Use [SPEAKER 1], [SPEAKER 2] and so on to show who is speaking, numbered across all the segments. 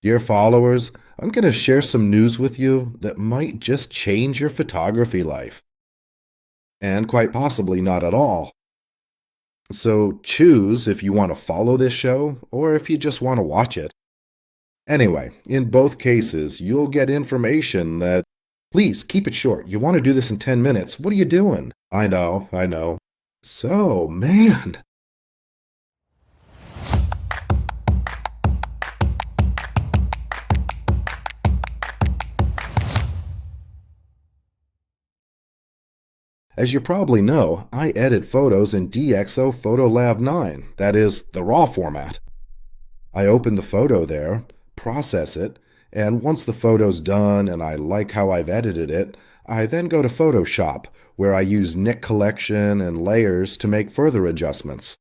[SPEAKER 1] Dear followers, I'm going to share some news with you that might just change your photography life, and quite possibly not at all. So choose if you want to follow this show or if you just want to watch it. Anyway, in both cases, you'll get information that, please keep it short. You want to do this in 10 minutes. What are you doing? I know. So, man, as you probably know, I edit photos in DxO PhotoLab 9, that is, the RAW format. I open the photo there, process it, and once the photo's done and I like how I've edited it, I then go to Photoshop, where I use nick collection and layers to make further adjustments.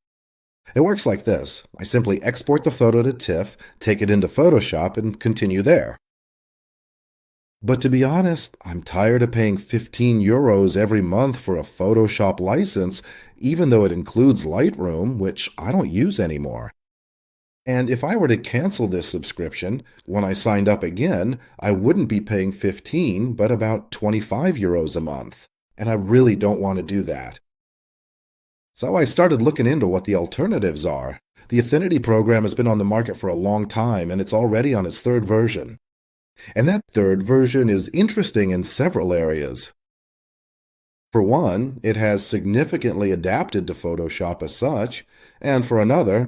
[SPEAKER 1] It works like this. I simply export the photo to TIFF, take it into Photoshop, and continue there. But to be honest, I'm tired of paying 15 euros every month for a Photoshop license, even though it includes Lightroom, which I don't use anymore. And if I were to cancel this subscription, when I signed up again, I wouldn't be paying 15, but about 25 euros a month. And I really don't want to do that. So I started looking into what the alternatives are. The Affinity program has been on the market for a long time, and it's already on its third version. And that third version is interesting in several areas. For one, it has significantly adapted to Photoshop as such, and for another,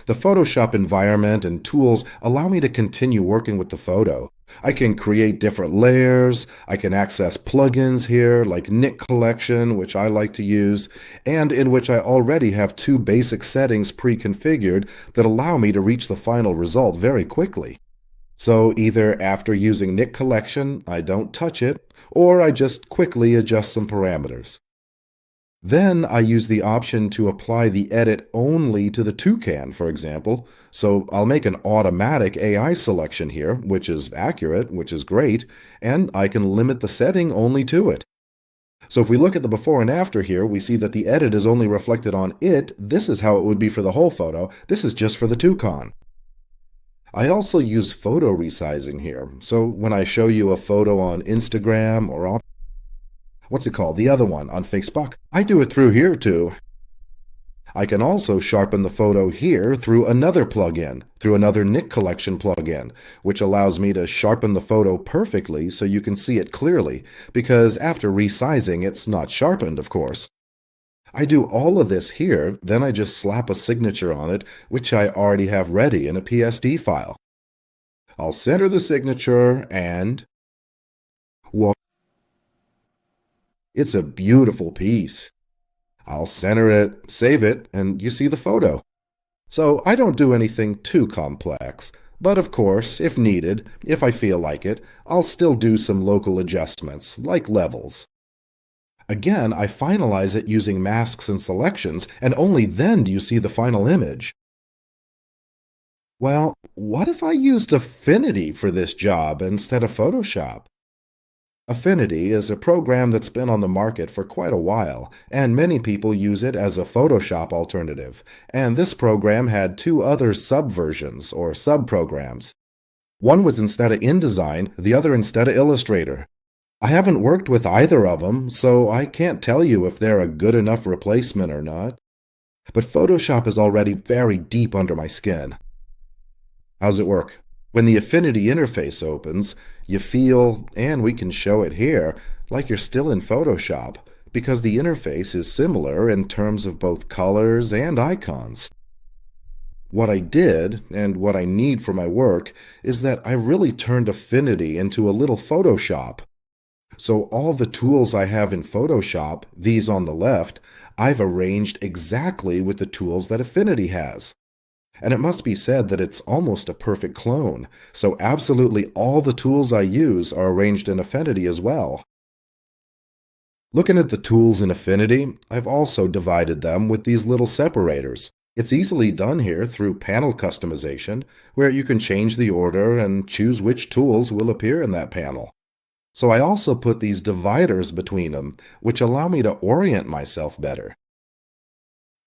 [SPEAKER 1] the Photoshop environment and tools allow me to continue working with the photo. I can create different layers, I can access plugins here like nick collection, which I like to use, and in which I already have two basic settings pre-configured that allow me to reach the final result very quickly. So either after using nick collection, I don't touch it, or I just quickly adjust some parameters. Then I use the option to apply the edit only to the toucan, for example. So I'll make an automatic AI selection here, which is accurate, which is great, and I can limit the setting only to it. So if we look at the before and after here, we see that the edit is only reflected on it. This is how it would be for the whole photo. This is just for the toucan. I also use photo resizing here. So when I show you a photo on Instagram or on what's it called? The other one on Facebook. I do it through here too. I can also sharpen the photo here through another plugin, through another nick collection plugin, which allows me to sharpen the photo perfectly so you can see it clearly, because after resizing it's not sharpened, of course. I do all of this here, then I just slap a signature on it, which I already have ready in a PSD file. I'll center the signature and whoa, it's a beautiful piece. I'll center it, save it, and you see the photo. So I don't do anything too complex, but of course, if needed, if I feel like it, I'll still do some local adjustments, like levels. Again, I finalize it using masks and selections, and only then do you see the final image. Well, what if I used Affinity for this job instead of Photoshop? Affinity is a program that's been on the market for quite a while, and many people use it as a Photoshop alternative, and this program had two other subversions, or subprograms. One was instead of InDesign, the other instead of Illustrator. I haven't worked with either of them, so I can't tell you if they're a good enough replacement or not. But Photoshop is already very deep under my skin. How's it work? When the Affinity interface opens, you feel, and we can show it here, like you're still in Photoshop, because the interface is similar in terms of both colors and icons. What I did, and what I need for my work, is that I really turned Affinity into a little Photoshop. So all the tools I have in Photoshop, these on the left, I've arranged exactly with the tools that Affinity has. And it must be said that it's almost a perfect clone, so absolutely all the tools I use are arranged in Affinity as well. Looking at the tools in Affinity, I've also divided them with these little separators. It's easily done here through panel customization, where you can change the order and choose which tools will appear in that panel. So I also put these dividers between them, which allow me to orient myself better.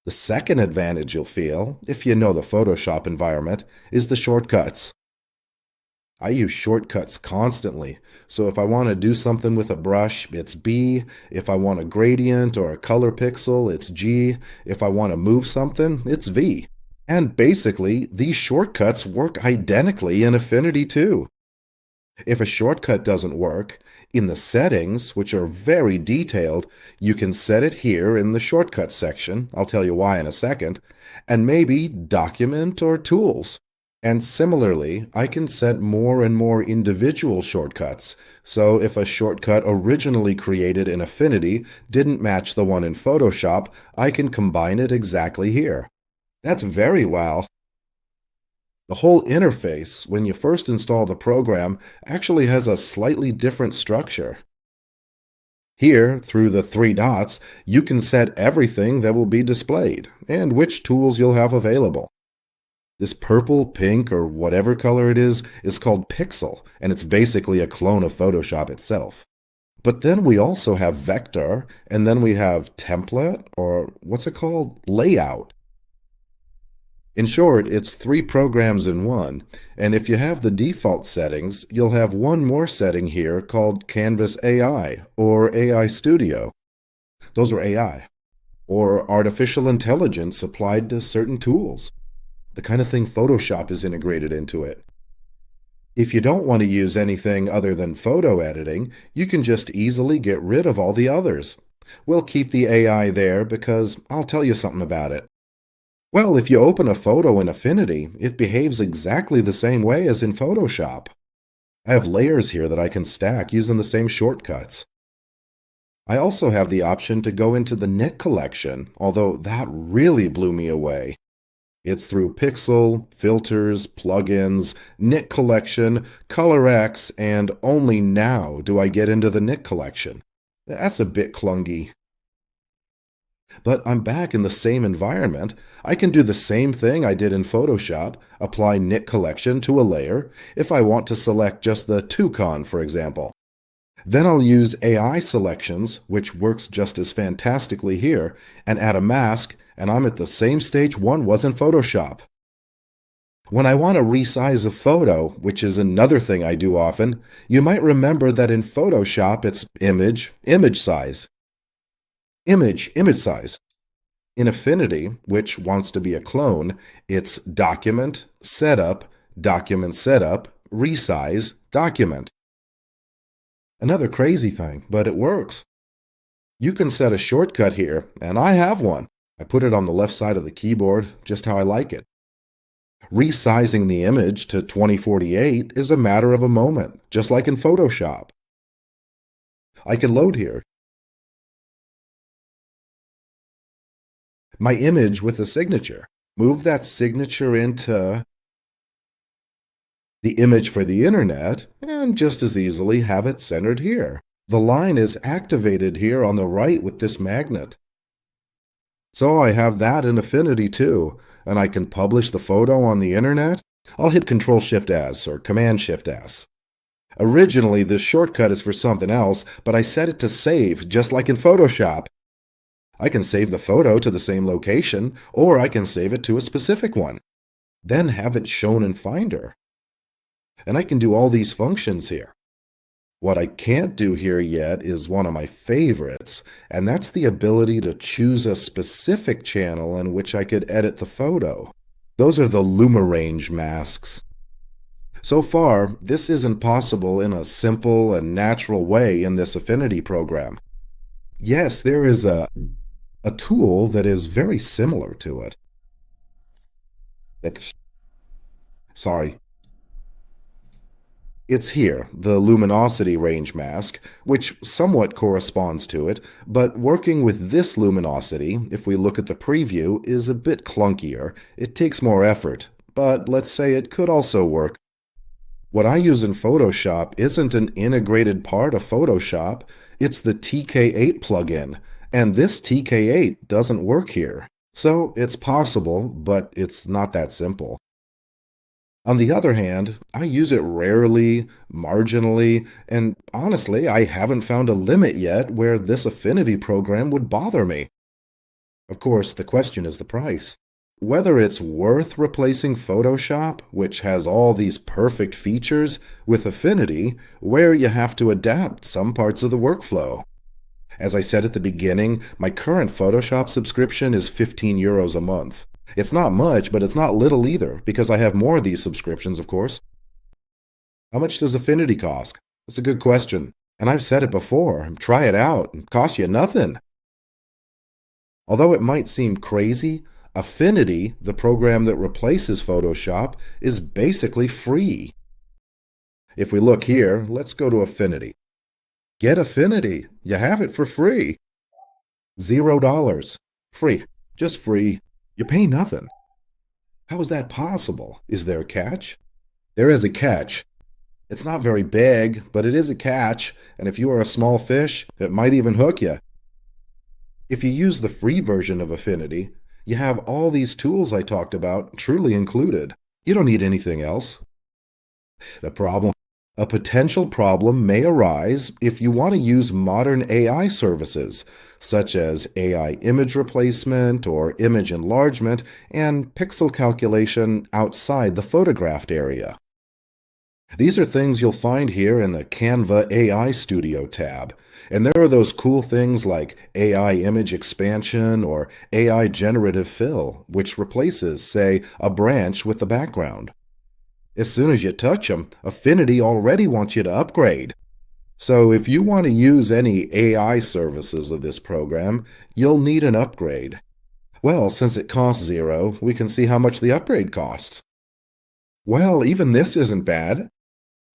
[SPEAKER 1] The second advantage you'll feel, if you know the Photoshop environment, is the shortcuts. I use shortcuts constantly. So if I want to do something with a brush, it's B. If I want a gradient or a color pixel, it's G. If I want to move something, it's V. And basically, these shortcuts work identically in Affinity too. If a shortcut doesn't work, in the settings, which are very detailed, you can set it here in the shortcut section. I'll tell you why in a second. And maybe Document or Tools. And similarly, I can set more and more individual shortcuts. So if a shortcut originally created in Affinity didn't match the one in Photoshop, I can combine it exactly here. That's very wow. The whole interface, when you first install the program, actually has a slightly different structure. Here, through the three dots, you can set everything that will be displayed and which tools you'll have available. This purple, pink, or whatever color it is called Pixel, and it's basically a clone of Photoshop itself. But then we also have Vector, and then we have Template, or what's it called? Layout. In short, it's three programs in one, and if you have the default settings, you'll have one more setting here called Canvas AI or AI Studio. Those are AI, or artificial intelligence applied to certain tools, the kind of thing Photoshop is integrated into it. If you don't want to use anything other than photo editing, you can just easily get rid of all the others. We'll keep the AI there because I'll tell you something about it. Well, if you open a photo in Affinity, it behaves exactly the same way as in Photoshop. I have layers here that I can stack using the same shortcuts. I also have the option to go into the Nick collection, although that really blew me away. It's through Pixel, Filters, Plugins, Nick Collection, ColorX, and only now do I get into the Nick collection. That's a bit clunky. But I'm back in the same environment. I can do the same thing I did in Photoshop, apply Nick Collection to a layer, if I want to select just the toucan, for example. Then I'll use AI selections, which works just as fantastically here, and add a mask, and I'm at the same stage one was in Photoshop. When I want to resize a photo, which is another thing I do often, you might remember that in Photoshop it's image size. Image size. In Affinity, which wants to be a clone, it's document, setup, resize, document. Another crazy thing, but it works. You can set a shortcut here, and I have one. I put it on the left side of the keyboard, just how I like it. Resizing the image to 2048 is a matter of a moment, just like in Photoshop. I can load here. My image with a signature. Move that signature into the image for the internet, and just as easily have it centered here. The line is activated here on the right with this magnet. So I have that in Affinity too, and I can publish the photo on the internet. I'll hit Control-Shift-S or Command-Shift-S. Originally, this shortcut is for something else, but I set it to save, just like in Photoshop. I can save the photo to the same location, or I can save it to a specific one. Then have it shown in Finder. And I can do all these functions here. What I can't do here yet is one of my favorites, and that's the ability to choose a specific channel in which I could edit the photo. Those are the Luma range masks. So far, this isn't possible in a simple and natural way in this Affinity program. Yes, there is a tool that is very similar to it. It's here, the luminosity range mask, which somewhat corresponds to it, but working with this luminosity, if we look at the preview, is a bit clunkier. It takes more effort, but let's say it could also work. What I use in Photoshop isn't an integrated part of Photoshop, it's the TK8 plugin, and this TK8 doesn't work here. So it's possible, but it's not that simple. On the other hand, I use it rarely, marginally, and honestly, I haven't found a limit yet where this Affinity program would bother me. Of course, the question is the price. Whether it's worth replacing Photoshop, which has all these perfect features, with Affinity, where you have to adapt some parts of the workflow. As I said at the beginning, my current Photoshop subscription is €15 a month. It's not much, but it's not little either, because I have more of these subscriptions, of course. How much does Affinity cost? That's a good question. And I've said it before. Try it out. It costs you nothing. Although it might seem crazy, Affinity, the program that replaces Photoshop, is basically free. If we look here, let's go to Affinity. Get Affinity. You have it for free. $0. Free. Just free. You pay nothing. How is that possible? Is there a catch? There is a catch. It's not very big, but it is a catch, and if you are a small fish, it might even hook you. If you use the free version of Affinity, you have all these tools I talked about truly included. You don't need anything else. A potential problem may arise if you want to use modern AI services, such as AI image replacement or image enlargement and pixel calculation outside the photographed area. These are things you'll find here in the Canva AI Studio tab. And there are those cool things like AI image expansion or AI generative fill, which replaces, say, a branch with the background. As soon as you touch them, Affinity already wants you to upgrade. So if you want to use any AI services of this program, you'll need an upgrade. Well, since it costs $0, we can see how much the upgrade costs. Well, even this isn't bad.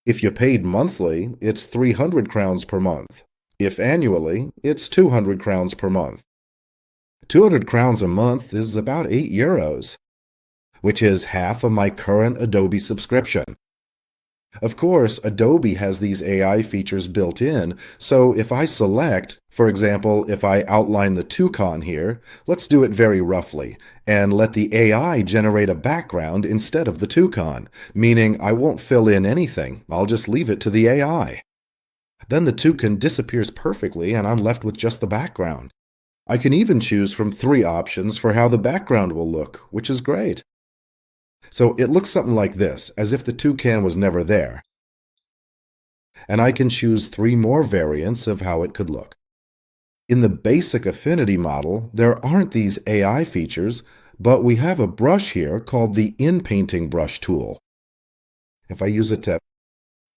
[SPEAKER 1] If you paid monthly, it's 300 crowns per month. If annually, it's 200 crowns per month. 200 crowns a month is about €8, which is half of my current Adobe subscription. Of course, Adobe has these AI features built in, so if I select, for example, if I outline the toucan here, let's do it very roughly, and let the AI generate a background instead of the toucan, meaning I won't fill in anything, I'll just leave it to the AI. Then the toucan disappears perfectly and I'm left with just the background. I can even choose from 3 options for how the background will look, which is great. So it looks something like this, as if the toucan was never there. And I can choose 3 more variants of how it could look. In the basic Affinity model, there aren't these AI features, but we have a brush here called the In-Painting Brush tool. If I use it to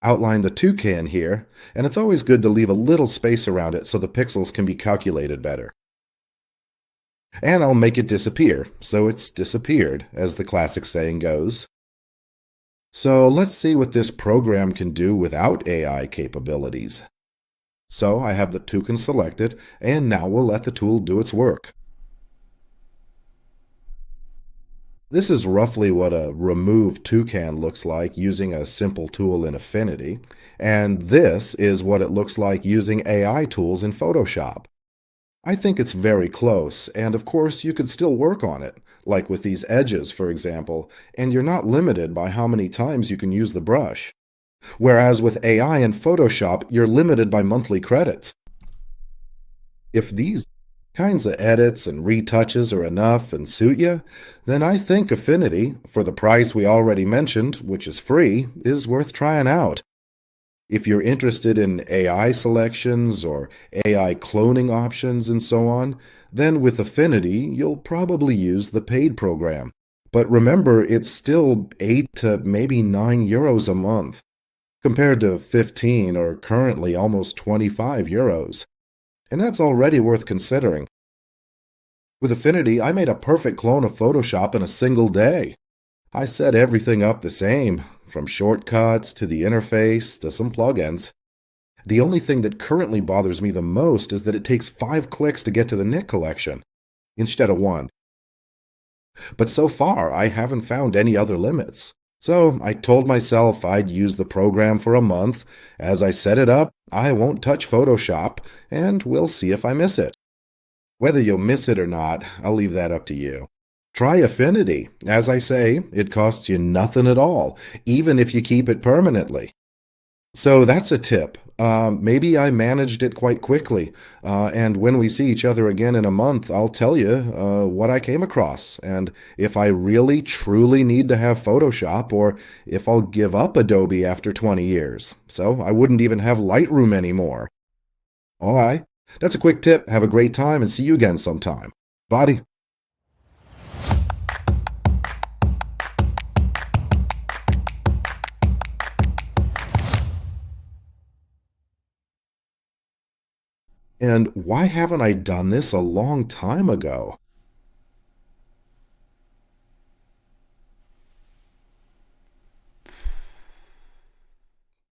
[SPEAKER 1] outline the toucan here, and it's always good to leave a little space around it so the pixels can be calculated better. And I'll make it disappear, so it's disappeared, as the classic saying goes. So let's see what this program can do without AI capabilities. So I have the toucan selected, and now we'll let the tool do its work. This is roughly what a remove toucan looks like using a simple tool in Affinity, and this is what it looks like using AI tools in Photoshop. I think it's very close, and of course you could still work on it, like with these edges, for example, and you're not limited by how many times you can use the brush. Whereas with AI and Photoshop, you're limited by monthly credits. If these kinds of edits and retouches are enough and suit you, then I think Affinity, for the price we already mentioned, which is free, is worth trying out. If you're interested in AI selections or AI cloning options and so on, then with Affinity, you'll probably use the paid program. But remember, it's still 8 to maybe €9 a month, compared to 15 or currently almost €25. And that's already worth considering. With Affinity, I made a perfect clone of Photoshop in a single day. I set everything up the same, from shortcuts to the interface to some plugins. The only thing that currently bothers me the most is that it takes 5 clicks to get to the knit collection, instead of 1. But so far, I haven't found any other limits. So I told myself I'd use the program for a month. As I set it up, I won't touch Photoshop, and we'll see if I miss it. Whether you'll miss it or not, I'll leave that up to you. Try Affinity. As I say, it costs you nothing at all, even if you keep it permanently. So that's a tip. Maybe I managed it quite quickly. And when we see each other again in a month, I'll tell you what I came across and if I really truly need to have Photoshop or if I'll give up Adobe after 20 years. So I wouldn't even have Lightroom anymore. All right. That's a quick tip. Have a great time and see you again sometime. Bye. And why haven't I done this a long time ago?